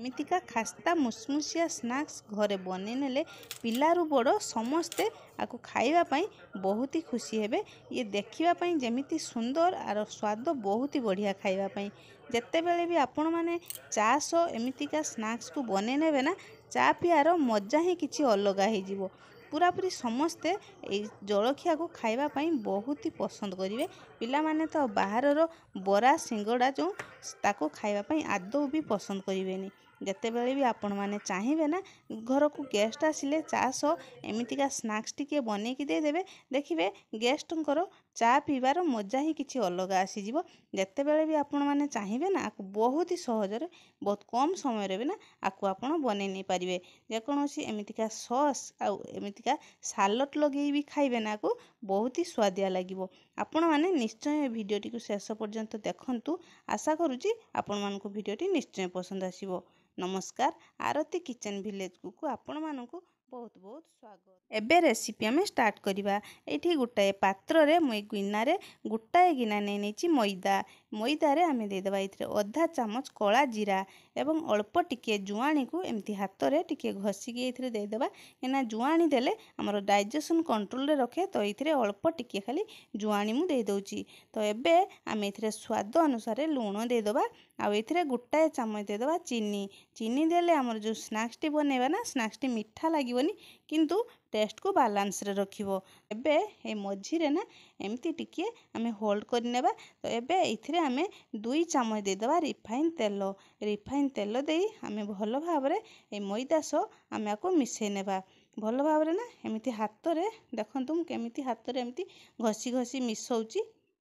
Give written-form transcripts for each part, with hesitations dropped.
एमितिका खास्ता मुसमुसिया स्नैक्स घरे बने नेले पिलारू बड़ समस्ते आपको खाइबापी बहुत ही खुशी हेबे। ये देखिबापी जेमिति सुंदर आर स्वाद बहुत ही बढ़िया खाइबापी। जेते बेले भी आपण माने चा सो एमितिका स्नैक्स को बने नेबे ना चा पियार मजा ही किछि अलग हो जिवो। पूरापूरी समस्ते जलखिया को खाइबापी बहुत ही पसंद करेंगे। पिला माने तो बाहर बरा सिंगड़ा जो ताको खाइबापी आदौ भी पसंद करेंगे। जिते बेले भी आपण मैंने चाहिए ना घर को गेस्ट आसिले चा सो एमितिका स्नैक्स टिके बने की देदेवे देखिए गेस्ट चा पीबार मजा ही किछि अलग आसीज। जिते बेले भी आपण मैंने चाहिए ना आपको बहुत ही सहजरे बहुत कम समय भी ना आपको आपण बने नहीं पारे। जेकोसी एमितिका सॉस आउ एमितिका सालट लगे भी खाइबे ना को बहुत ही स्वादिया लगे। आपण मैंने निश्चय वीडियोटी को शेष पर्यंत देखंतु। आशा करुच्ची आपण मानक वीडियोटी निश्चय पसंद आसीबो। नमस्कार, आरती किचन विलेज को आपण मानक बहुत बहुत स्वागत। एबे रेसिपी आम स्टार्ट करवा। ये गोटाए पात्र रे मुई गिनारे गोटाए गिना नहीं मैदा। मैदारे आम देदेबा ये अधा चामच कला जीरा एवं अल्प टिके जुआणी को एमती हाथ में टिके घसिकी ये देदेबा। कहीं जुआणी देले आमर डाइजेशन कंट्रोल रखे तो ये अल्प टिके खाली जुआणी मु दे दउची। तो एबे आम ये स्वाद अनुसार लुण देदेबा। आउ ये गोटाए चामच देदेबा चीनी। चीनी देले आमर जो स्नैक्स टी बनेबा ना स्नैक्स टी मिठा लागोनी किंतु टेस्ट को बालांस रे रखिबो। एबे ए मझिरे ना एमती टिके आमे होल्ड कर नेबा। तो एबे इथिरे आमे 2 चामच देदेबा रिफाइन तेल। रिफाइन तेल देई आमे भलो भाबरे ए मैदा सो आमे आको मिसै नेबा। भलो भाबरे ना एमिति हाथ रे देखंतु मु केमिति हाथ रे एमिति घसी घसी मिसौची।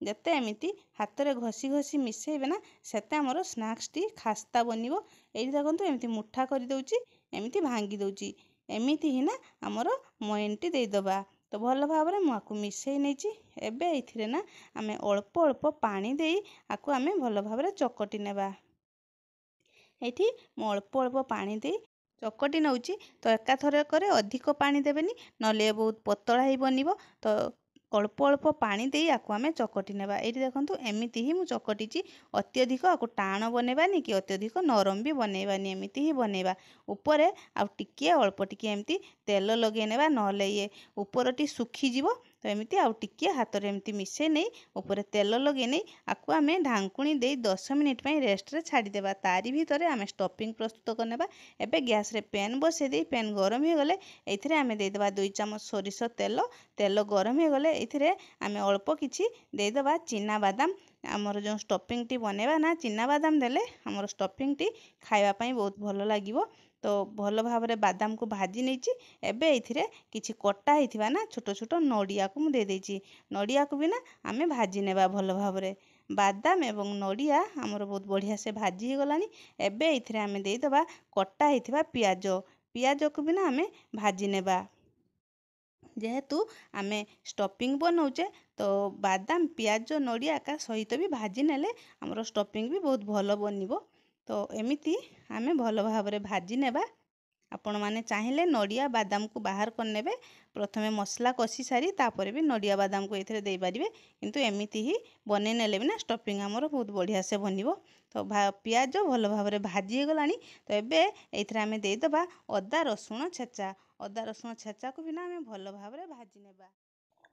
जते एमिति हाथ रे घसी घसी मिसेबे ना सेते हमरो स्नैक्स टी खास्ता बनिबो। एई देखंतु एमिति मुठा कर दउची एमिति भांगी दउची। एमिति ही ना आमर मयनटी देदेबा। तो भल भाव में मुझे मिसई नहीं। एबे इथिरे ना आमे अल्प अल्प पानी देई आको आमे भल भाव में चकटी नेबा। एठी मु अल्प अल्प पानी देई चकटी नउची। तो एकाथरक अधिक पानी देबेनी नले बहुत पतला ही बनिबो। तो अल्प अल्प पानी दे आपको आम चकटी नेबा। ये देखो एमती ही मुझे चकटी। अत्यधिक आपको टाण बनैबानी कि अत्यधिक नरम भी बनैबानी एमती ही बनैबा। उपरे आउ टिके अल्प टिके एमती तेल लगे नेबा नहले ये उपरटी सुखीजिवो। तो एमती आउ टिके हाथ रे एमती मिसै नहीं ऊपर तेल लगे नहीं आपको आम ढांकुणी दे 10 मिनिट रेस्ट रे छाड़ी देबा। तारी भितर आम स्टफिंग प्रस्तुत करनेबा। एबे गैस रे पैन बसै दे पैन गरम हो गले एथिरे आम देदेबा 2 चामच सोरिष तेल। तेल गरम हो गले एथिरे आम अल्प किछि देदेबा चिना बादाम। आमर जो स्टफिंग टी बनेबा ना चिना बादाम देले आमर स्टफिंग टी खाइबा पई बहुत भलो लागिवो। तो भल भाव में बादाम को भाजी नहीं। एबे इथिरे किछि कटा हिथिबा ना छोट छोट नड़िया को मु दे देछि। नड़िया को भी ना आमे भाजी नेबा भल भाव में। बादाम एवं नड़िया आमर बहुत बढ़िया से भाजी हो गलानी। एबे इथिरे आमे दे देबा कटा हिथिबा पियाज। पियाज को भी ना आमे भाजी नेबा। जेहेतु आमे स्टफिंग बनाऊचे तो बादाम पियाज नड़िया का सहित भी भाजी नेले आमर स्टफिंग भी बहुत भल बनिबो। तो एमिति आमे भल भाव में भाजी नेबा। आपण माने चाहिए नड़िया बादाम को बाहर करने। प्रथमे मसला कषि सारी तापर भी नड़िया बादाम को ये दे पारे। किंतु एमिति ही बने नेले भी ना स्टफिंग आमर बहुत बढ़िया से बनिबो। तो पियाज भल भाव में भाजी गलानी। तो एबे एथिरे आमे दे देबा अदा रसुण छेचा। अदा रसुण छेचा को भी ना आमे भल भाव में भाजी नेबा।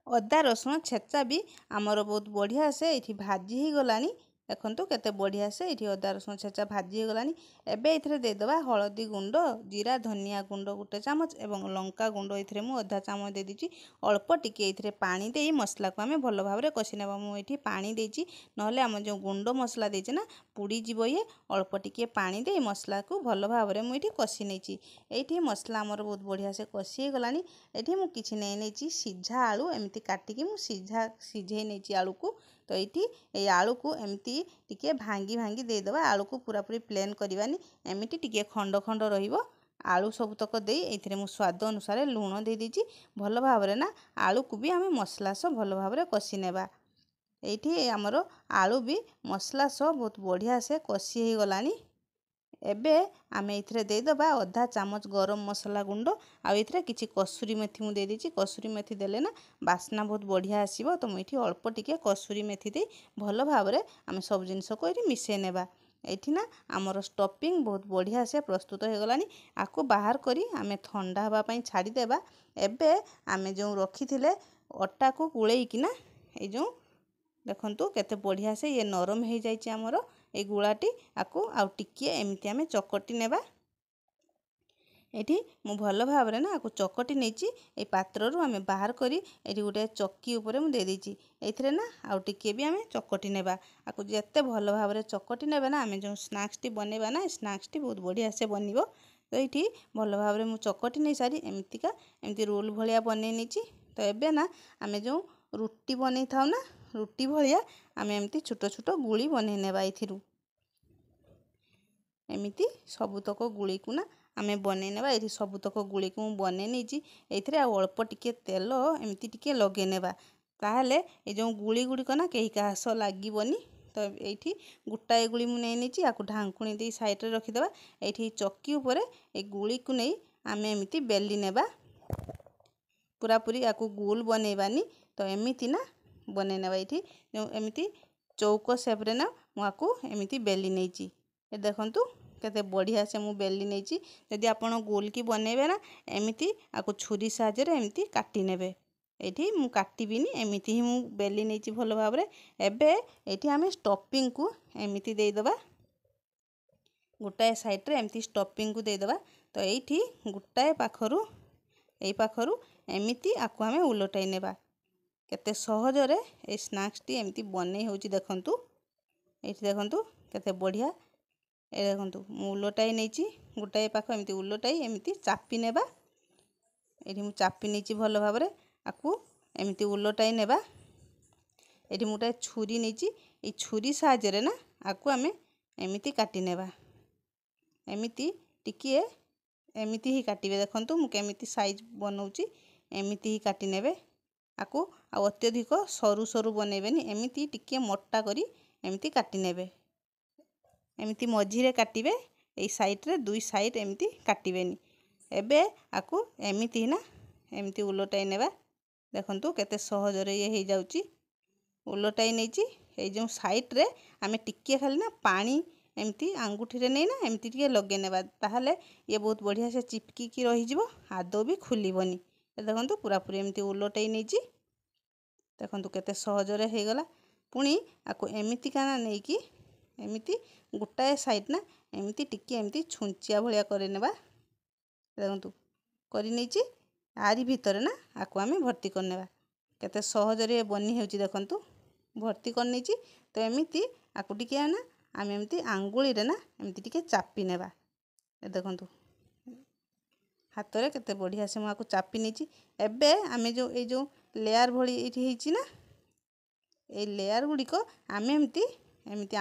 अदा रसुण छेचा भी आमर बहुत बढ़िया से ये भाजी ही गलानी। देखंतु केते बढ़िया से ये अदा रसुण छेचा भाजी हो गलानी। एबे इथिरे दे देबा हळदी गुंड जीरा धनिया गुंड 1 चामच एवं लंका गुंड इथिरे मु अधा चामच दे दीची। अल्प टिके इथिरे पानी देई मसला को आमे भल भाव में कषि नेबा। मु एठी पानी देची नहले आम जो गुंड मसला देचे ना पुड़ी जीवो। ये अल्प टिके पानी देई मसला को भल भाव में मुझे कषि नेची। एठी मसला आमर बहुत बढ़िया से कषि गलानी। एठी मु किछि नै नेची सिझा आलू एमती काटिकी मु सिझे नेची आलू को। तो ये आलू को एमती टिके भांगी भांगी देदेबा। आलू को पूरा पूरी प्लेन करवानी एमती टिके खंड खंड रहिबो। आलू सबतक दे एथिरे मु स्वाद अनुसार लुण दे दीची। भल भाव में ना आलू को भी आमे मसला सो भल भाव में कषि नेबा। एठी आमर आलू भी मसला सो बहुत बढ़िया से कषि हो गलानी। एबे आमे इथरे दे देबा अधा चामच गरम मसला गुंड। आ इथरे किछि कसूरी मेथी मु दे दीची। कसूरी मेथी देले ना बास्ना बहुत बढ़िया आसीबो। तो मुठी अल्प टिके कसूरी मेथी दे भल भाव में आमे सब जिनिस को ये मिसै नेबा। ଏଇଠି ନା ଆମର ଷ୍ଟଫିଂ ବହୁତ ବଢ଼ିଆ ସେ ପ୍ରସ୍ତୁତ ହେଇଗଲାଣି। ଆକୁ ବାହାର କରି ଆମେ ଥଣ୍ଡା ହେବା ପାଇଁ ଛାଡ଼ିଦେବା। ଏବେ ଆମେ ଯେଉଁ ରଖିଥିଲେ ଅଟାକୁ ଗୋଳେଇକିନା ଏଇ ଯେଉଁ ଦେଖନ୍ତୁ କେତେ ବଢ଼ିଆ ସେ ଇଏ ନରମ ହେଇଯାଇଛି ଆମର ଏଇ ଗୁଳାଟି। ଆକୁ ଆଉ ଟିକିଏ ଏମିତି ଆମେ ଚକଟି ନେବା। ଏଠି ମୁଁ ଭଲ ଭାବରେ ନା ଆକୁ ଚକଟି ନେଇଛି। ଏଇ ପାତ୍ରରୁ ଆମେ ବାହାର କରି ଏଠି ଗୋଟେ ଚକି ଉପରେ ମୁଁ ଦେଇଦେଇଛି। ଏଇଥିରେ ନା ଆଉ ଟିକିଏ ବି ଆମେ ଚକଟି ନେବା। ଆକୁ ଯେତେ ଭଲ ଭାବରେ ଚକଟି ନେବେ ନା ଆମେ ଯେଉଁ ସ୍ନାକ୍ସଟି ବନେଇବା ନା ସ୍ନାକ୍ସଟି ବହୁତ ବଢ଼ିଆ ସେ ବନିବ। ତ ଏଇଠି ଭଲ ଭାବରେ ମୁଁ ଚକଟି ନେଇ ସାରି ଏମିତି ରୋଲ୍ ଭଳିଆ ବନେଇ ନେଇଛି। ତ ଏବେ ନା ଆମେ ଯେଉଁ ରୁଟି ବନେଇ ଥାଉ ନା ରୁଟି ଭଳିଆ ଆମେ ଏମିତି ଛୋଟ ଛୋଟ ଗୁଳି ବନେଇ ନେବା। ଏଥିରୁ ଏମିତି ସବୁତକ ଗୁଳିକୁ ନା ଆମେ ବନେଇ ନେବା। ଏଇଠି ସବୁତକ ଗୁଳିକୁ ମୁଁ ବନେଇ ନେଇଛି। ଏଇଥିରେ ଆଉ ଅଳ୍ପ ଟିକେ ତେଲ ଏମିତି ଟିକେ ଲଗେଇ ନେବା। ତାହେଲେ ଏ ଯେଉଁ ଗୁଳି ଗୁଡ଼ିକ ନା କେହି କାହା ସହ ଲାଗିବନି। ତ ଏଇଠି ଗୋଟାଏ ଗୁଳି ମୁଁ ନେଇ ନେଇଛି। ଆକୁ ଢାଙ୍କୁଣି ଦେଇ ସାଇଡ଼ରେ ରଖିଦେବା। ଏଇଠି ଚକି ଉପରେ ଏଇ ଗୁଳିକୁ ନେଇ ଆମେ ଏମିତି ବେଲି ନେବା। ପୁରାପୁରି ଆକୁ ଗୋଲ ବନେଇବାନି। ତ ଏମିତି ନା ବନେଇ ନେବା। ଏଇଠି ଯେଉଁ ଏମିତି ଚୌକ ସେପ୍ରେ ନା ମୁଁ ଆକୁ ଏମିତି ବେଲି ନେଇଛି। ଏ ଦେଖନ୍ତୁ କେତେ ବଢ଼ିଆ ସେ ମୁଁ ବେଲି ନେଇଛି। ଯଦି ଆପଣ ଗୋଲକି ବନେଇବେ ନା ଏମିତି ଆକୁ ଛୁରୀ ସାହାଯ୍ୟରେ ଏମିତି କାଟି ନେବେ। ଏଇଠି ମୁଁ କାଟିବିନି, ଏମିତି ହିଁ ମୁଁ ବେଲି ନେଇଛି ଭଲ ଭାବରେ। ଏବେ ଏଇଠି ଆମେ ଷ୍ଟଫିଂକୁ ଏମିତି ଦେଇଦେବା। ଗୋଟାଏ ସାଇଡ଼ରେ ଏମିତି ଷ୍ଟଫିଂକୁ ଦେଇଦେବା। ତ ଏଇଠି ଗୋଟାଏ ପାଖରୁ ଏଇ ପାଖରୁ ଏମିତି ଆକୁ ଆମେ ଓଲଟାଇ ନେବା। କେତେ ସହଜରେ ଏଇ ସ୍ନାକ୍ସଟି ଏମିତି ବନେଇ ହେଉଛି ଦେଖନ୍ତୁ। ଏଇଠି ଦେଖନ୍ତୁ କେତେ ବଢ଼ିଆ। ଏ ଦେଖନ୍ତୁ ମୁଁ ଓଲଟାଇ ନେଇଛି। ଗୋଟାଏ ପାଖ ଏମିତି ଓଲଟାଇ ଏମିତି ଚାପି ନେବା। ଏଇଠି ମୁଁ ଚାପି ନେଇଛି ଭଲ ଭାବରେ। ଆକୁ ଏମିତି ଓଲଟାଇ ନେବା। ଏଇଠି ମୁଁ ଗୋଟେ ଛୁରୀ ନେଇଛି। ଏଇ ଛୁରୀ ସାହାଯ୍ୟରେ ନା ଆକୁ ଆମେ ଏମିତି କାଟି ନେବା। ଏମିତି ଟିକିଏ ଏମିତି ହିଁ କାଟିବେ। ଦେଖନ୍ତୁ ମୁଁ କେମିତି ସାଇଜ୍ ବନଉଛି। ଏମିତି ହିଁ କାଟି ନେବେ। ଆକୁ ଆଉ ଅତ୍ୟଧିକ ସରୁ ସରୁ ବନେଇବେନି। ଏମିତି ଟିକିଏ ମୋଟା କରି ଏମିତି କାଟି ନେବେ। ଏମିତି ମଝିରେ କାଟିବେ। ଏଇ ସାଇଡ଼ରେ ଦୁଇ ସାଇଡ଼ ଏମିତି କାଟିବେନି। ଏବେ ଆକୁ ଏମିତି ନା ଏମିତି ଓଲଟାଇ ନେବା। ଦେଖନ୍ତୁ କେତେ ସହଜରେ ଇଏ ହେଇଯାଉଛି। ଓଲଟାଇ ନେଇଛି। ଏଇ ଯେଉଁ ସାଇଡ଼ରେ ଆମେ ଟିକିଏ ଖାଲି ନା ପାଣି ଏମିତି ଆଙ୍ଗୁଠିରେ ନେଇ ନା ଏମିତି ଟିକେ ଲଗେଇ ନେବା। ତାହେଲେ ଇଏ ବହୁତ ବଢ଼ିଆ ସେ ଚିପକିକି ରହିଯିବ। ଆଦୌ ବି ଖୋଲିବନି। ଦେଖନ୍ତୁ ପୁରାପୁରି ଏମିତି ଓଲଟାଇ ନେଇଛି। ଦେଖନ୍ତୁ କେତେ ସହଜରେ ହେଇଗଲା। ପୁଣି ଆକୁ ଏମିତି କାନା ନେଇକି ଏମିତି ଗୋଟାଏ ସାଇଡ଼ ନା ଏମିତି ଟିକିଏ ଏମିତି ଛୁଞ୍ଚିଆ ଭଳିଆ କରିନେବା। ଦେଖନ୍ତୁ କରି ନେଇଛି। ଆରି ଭିତରେ ନା ଆକୁ ଆମେ ଭର୍ତ୍ତି କରିନେବା। କେତେ ସହଜରେ ବନି ହେଉଛି ଦେଖନ୍ତୁ। ଭର୍ତ୍ତି କରିନେଇଛି। ତ ଏମିତି ଆକୁ ଟିକିଏ ନା ଆମେ ଏମିତି ଆଙ୍ଗୁଳିରେ ନା ଏମିତି ଟିକେ ଚାପି ନେବା। ଏ ଦେଖନ୍ତୁ ହାତରେ କେତେ ବଢ଼ିଆ ସେ ମୁଁ ଆକୁ ଚାପି ନେଇଛି। ଏବେ ଆମେ ଏଇ ଯେଉଁ ଲେୟାର ଭଳି ଏଇଠି ହେଇଛି ନା ଏଇ ଲେୟାର ଗୁଡ଼ିକ ଆମେ ଏମିତି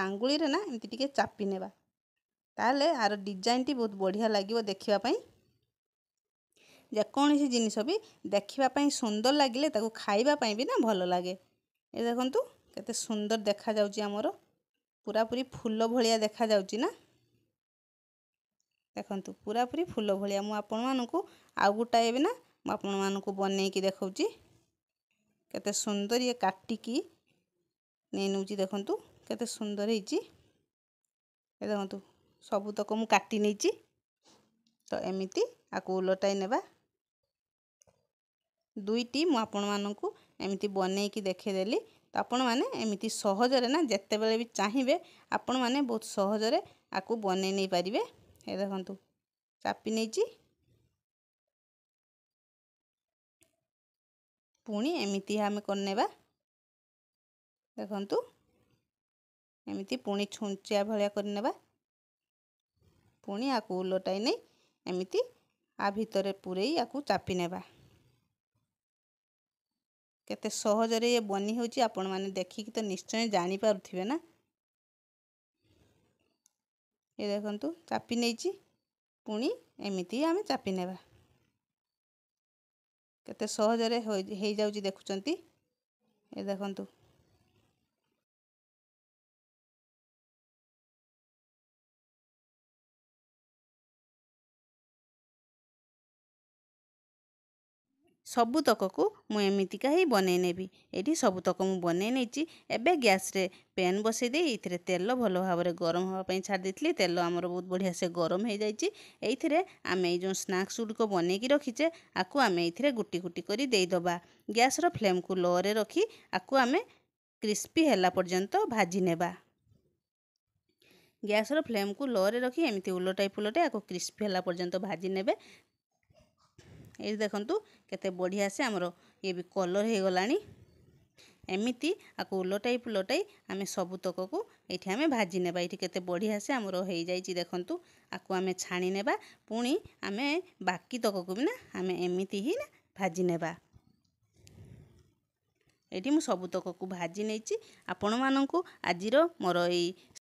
ଆଙ୍ଗୁଳିରେ ନା ଏମିତି ଟିକେ ଚାପି ନେବା। ତାହେଲେ ଆର ଡିଜାଇନଟି ବହୁତ ବଢ଼ିଆ ଲାଗିବ ଦେଖିବା ପାଇଁ। ଯେକୌଣସି ଜିନିଷ ବି ଦେଖିବା ପାଇଁ ସୁନ୍ଦର ଲାଗିଲେ ତାକୁ ଖାଇବା ପାଇଁ ବି ନା ଭଲ ଲାଗେ। ଏ ଦେଖନ୍ତୁ କେତେ ସୁନ୍ଦର ଦେଖାଯାଉଛି ଆମର। ପୁରାପୁରି ଫୁଲ ଭଳିଆ ଦେଖାଯାଉଛି ନା। ଦେଖନ୍ତୁ ପୁରାପୁରି ଫୁଲ ଭଳିଆ। ମୁଁ ଆପଣମାନଙ୍କୁ ଆଉ ଗୋଟାଏ ବି ନା ମୁଁ ଆପଣମାନଙ୍କୁ ବନେଇକି ଦେଖାଉଛି। କେତେ ସୁନ୍ଦର ଇଏ କାଟିକି ନେଇ ନେଉଛି। ଦେଖନ୍ତୁ କେତେ ସୁନ୍ଦର ହେଇଛି। ଏ ଦେଖନ୍ତୁ ସବୁତକ ମୁଁ କାଟି ନେଇଛି। ତ ଏମିତି ଆକୁ ଓଲଟାଇ ନେବା। ଦୁଇଟି ମୁଁ ଆପଣମାନଙ୍କୁ ଏମିତି ବନେଇକି ଦେଖେଇଦେଲି। ତ ଆପଣମାନେ ଏମିତି ସହଜରେ ନା ଯେତେବେଳେ ବି ଚାହିଁବେ ଆପଣମାନେ ବହୁତ ସହଜରେ ଆକୁ ବନେଇ ନେଇପାରିବେ। ଏ ଦେଖନ୍ତୁ ଚାପି ନେଇଛି। ପୁଣି ଏମିତି ଆମେ କରିନେବା। ଦେଖନ୍ତୁ ଏମିତି ପୁଣି ଛୁଞ୍ଚିଆ ଭଳିଆ କରିନେବା। ପୁଣି ଆକୁ ଓଲଟାଇ ନେଇ ଏମିତି ଆ ଭିତରେ ପୂରେଇ ଆକୁ ଚାପି ନେବା। କେତେ ସହଜରେ ଇଏ ବନି ହେଉଛି ଆପଣମାନେ ଦେଖିକି ତ ନିଶ୍ଚୟ ଜାଣିପାରୁଥିବେ ନା। ଏ ଦେଖନ୍ତୁ ଚାପି ନେଇଛି। ପୁଣି ଏମିତି ଆମେ ଚାପି ନେବା। କେତେ ସହଜରେ ହେଇଯାଉଛି ଦେଖୁଛନ୍ତି। ଏ ଦେଖନ୍ତୁ ସବୁତକକୁ ମୁଁ ଏମିତିକା ହିଁ ବନେଇ ନେବି। ଏଇଠି ସବୁତକ ମୁଁ ବନେଇ ନେଇଛି। ଏବେ ଗ୍ୟାସ୍ରେ ପ୍ୟାନ୍ ବସାଇ ଦେଇ ଏଇଥିରେ ତେଲ ଭଲ ଭାବରେ ଗରମ ହେବା ପାଇଁ ଛାଡ଼ି ଦେଇଥିଲି। ତେଲ ଆମର ବହୁତ ବଢ଼ିଆ ସେ ଗରମ ହେଇଯାଇଛି। ଏଇଥିରେ ଆମେ ଏଇ ଯେଉଁ ସ୍ନାକ୍ସ ଗୁଡ଼ିକ ବନେଇକି ରଖିଛେ ଆକୁ ଆମେ ଏଇଥିରେ ଗୋଟି ଗୋଟି କରି ଦେଇଦେବା। ଗ୍ୟାସ୍ର ଫ୍ଲେମ୍କୁ ଲୋରେ ରଖି ଆକୁ ଆମେ କ୍ରିସ୍ପି ହେଲା ପର୍ଯ୍ୟନ୍ତ ଭାଜି ନେବା। ଗ୍ୟାସ୍ର ଫ୍ଲେମ୍କୁ ଲୋରେ ରଖି ଏମିତି ଉଲଟାଇ ପୁଲଟାଇ ଆକୁ କ୍ରିସ୍ପି ହେଲା ପର୍ଯ୍ୟନ୍ତ ଭାଜି ନେବେ। ଏଇ ଦେଖନ୍ତୁ କେତେ ବଢ଼ିଆ ସେ ଆମର ଇଏ ବି କଲର୍ ହେଇଗଲାଣି। ଏମିତି ଆକୁ ଉଲଟାଇ ପୁଲଟାଇ ଆମେ ସବୁତକକୁ ଏଇଠି ଆମେ ଭାଜି ନେବା। ଏଇଠି କେତେ ବଢ଼ିଆ ସେ ଆମର ହେଇଯାଇଛି ଦେଖନ୍ତୁ। ଆକୁ ଆମେ ଛାଣି ନେବା। ପୁଣି ଆମେ ବାକି ତକକୁ ବି ନା ଆମେ ଏମିତି ହିଁ ନା ଭାଜି ନେବା। ଏଇଠି ମୁଁ ସବୁତକକୁ ଭାଜି ନେଇଛି। ଆପଣମାନଙ୍କୁ ଆଜିର ମୋର ଏଇ